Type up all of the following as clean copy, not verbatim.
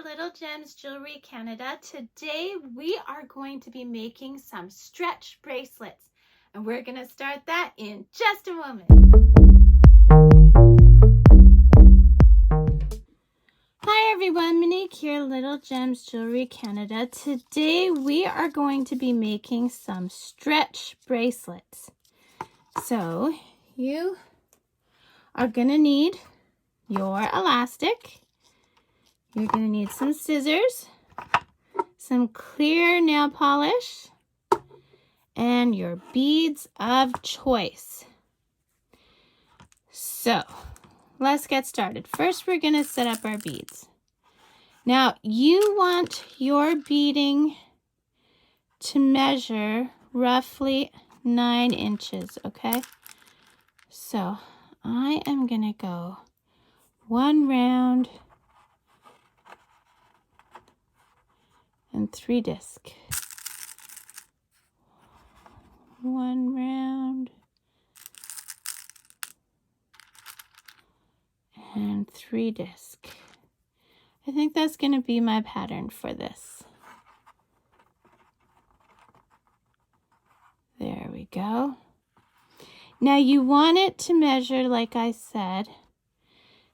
Little Gems Jewelry Canada. Today we are going to be making some stretch bracelets, and we're going to start that in just a moment. Hi everyone, Monique here, Little Gems Jewelry Canada. Today we are going to be making some stretch bracelets. So you are going to need your elastic. You're going to need some scissors, some clear nail polish, and your beads of choice. So let's get started. First, we're going to set up our beads. Now, you want your beading to measure roughly 9 inches, okay? So I am going to go one round and 3 discs. One round and 3 discs. I think that's going to be my pattern for this. There we go. Now you want it to measure, like I said,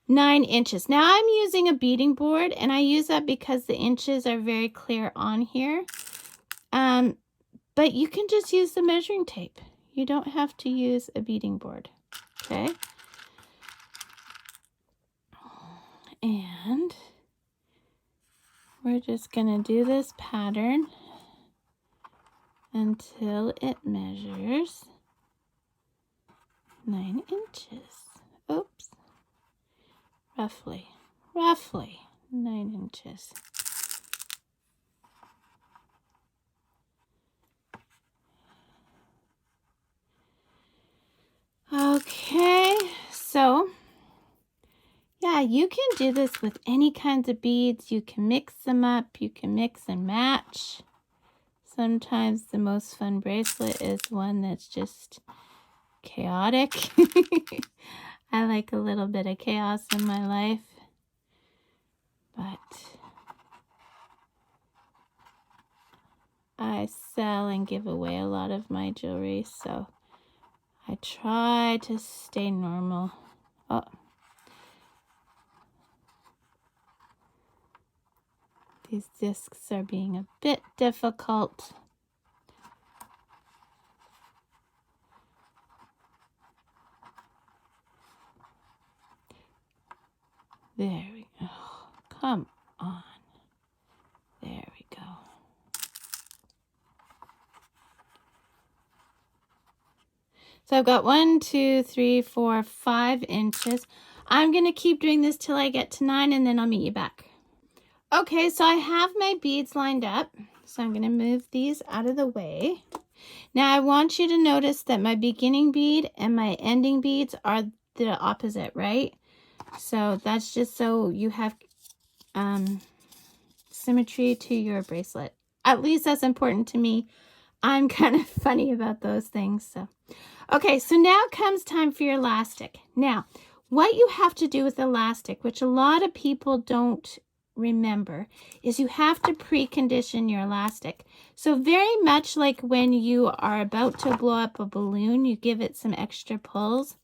9 inches. Now I'm using a beading board, and I use that because the inches are very clear on here. But you can just use the measuring tape. You don't have to use a beading board, okay? And we're just going to do this pattern until it measures 9 inches. Oops. Roughly 9 inches. Okay, so yeah, you can do this with any kinds of beads. You can mix them up, you can mix and match. Sometimes the most fun bracelet is one that's just chaotic. I like a little bit of chaos in my life, but I sell and give away a lot of my jewelry, so I try to stay normal. Oh. These discs are being a bit difficult. There we go. Come on. There we go. So I've got 1, 2, 3, 4, 5 inches. I'm going to keep doing this till I get to 9, and then I'll meet you back. Okay, so I have my beads lined up. So I'm going to move these out of the way. Now I want you to notice that my beginning bead and my ending beads are the opposite, right? So that's just so you have symmetry to your bracelet. At least that's important to me. I'm kind of funny about those things. So, okay, so now comes time for your elastic. Now, what you have to do with elastic, which a lot of people don't remember, is you have to precondition your elastic. So very much like when you are about to blow up a balloon, you give it some extra pulls.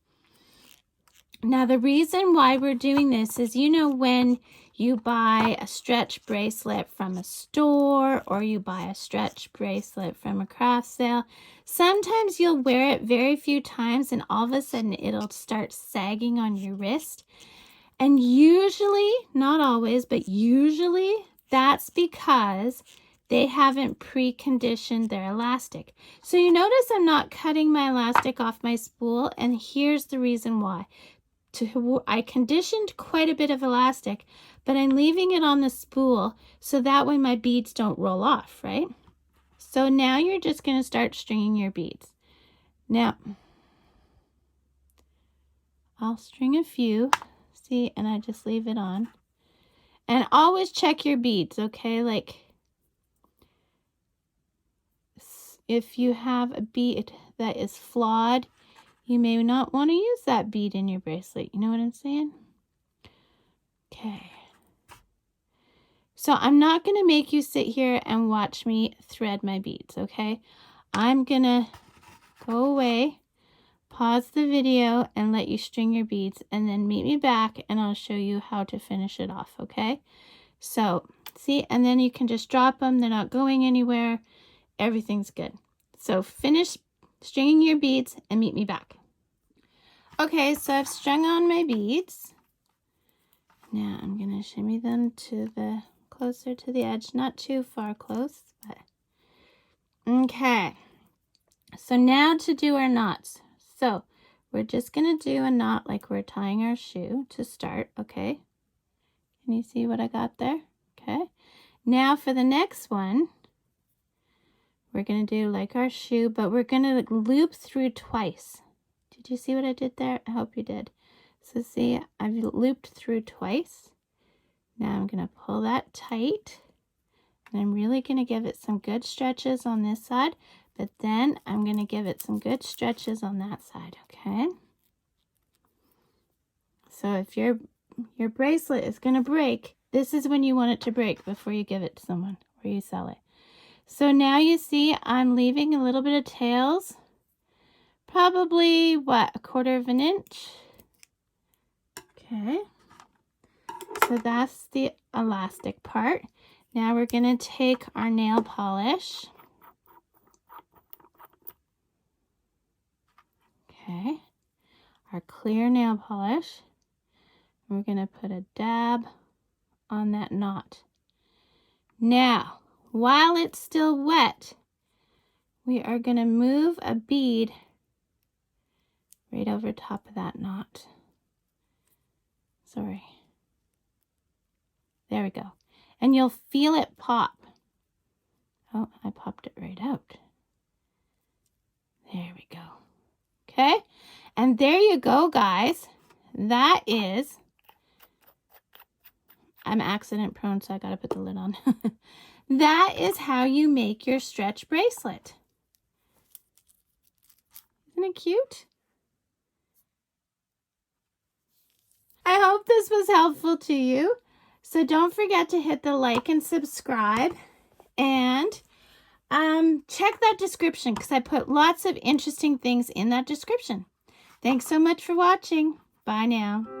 Now, the reason why we're doing this is, you know, when you buy a stretch bracelet from a store or you buy a stretch bracelet from a craft sale, sometimes you'll wear it very few times and all of a sudden it'll start sagging on your wrist. And usually, not always, but usually that's because they haven't preconditioned their elastic. So you notice I'm not cutting my elastic off my spool, and here's the reason why. I conditioned quite a bit of elastic, but I'm leaving it on the spool so that way my beads don't roll off, right? So now you're just going to start stringing your beads. Now, I'll string a few, see, and I just leave it on. And always check your beads, okay? Like, if you have a bead that is flawed, you may not want to use that bead in your bracelet. You know what I'm saying? Okay. So I'm not going to make you sit here and watch me thread my beads, okay? I'm going to go away, pause the video, and let you string your beads, and then meet me back and I'll show you how to finish it off, okay? So, see, and then you can just drop them. They're not going anywhere. Everything's good. So finish stringing your beads and meet me back. Okay, so I've strung on my beads. Now I'm going to shimmy them to the closer to the edge, not too far close, but okay. So now to do our knots. So we're just going to do a knot like we're tying our shoe to start, okay? Can you see what I got there? Okay. Now for the next one, we're going to do like our shoe, but we're going to loop through twice. Did you see what I did there? I hope you did. So see, I've looped through twice. Now I'm going to pull that tight. And I'm really going to give it some good stretches on this side, but then I'm going to give it some good stretches on that side, okay? So if your bracelet is going to break, this is when you want it to break before you give it to someone or you sell it. So now you see I'm leaving a little bit of tails, probably what, 1/4 of an inch? Okay, so that's the elastic part. Now we're going to take our nail polish. Okay, our clear nail polish. We're going to put a dab on that knot. Now, while it's still wet, we are going to move a bead right over top of that knot. Sorry. There we go. And you'll feel it pop. Oh, I popped it right out. There we go. Okay, and there you go, guys. That is, I'm accident prone, so I gotta put the lid on. That is how you make your stretch bracelet. Isn't it cute? I hope this was helpful to you. So don't forget to hit the like and subscribe, and check that description because I put lots of interesting things in that description. Thanks so much for watching. Bye now.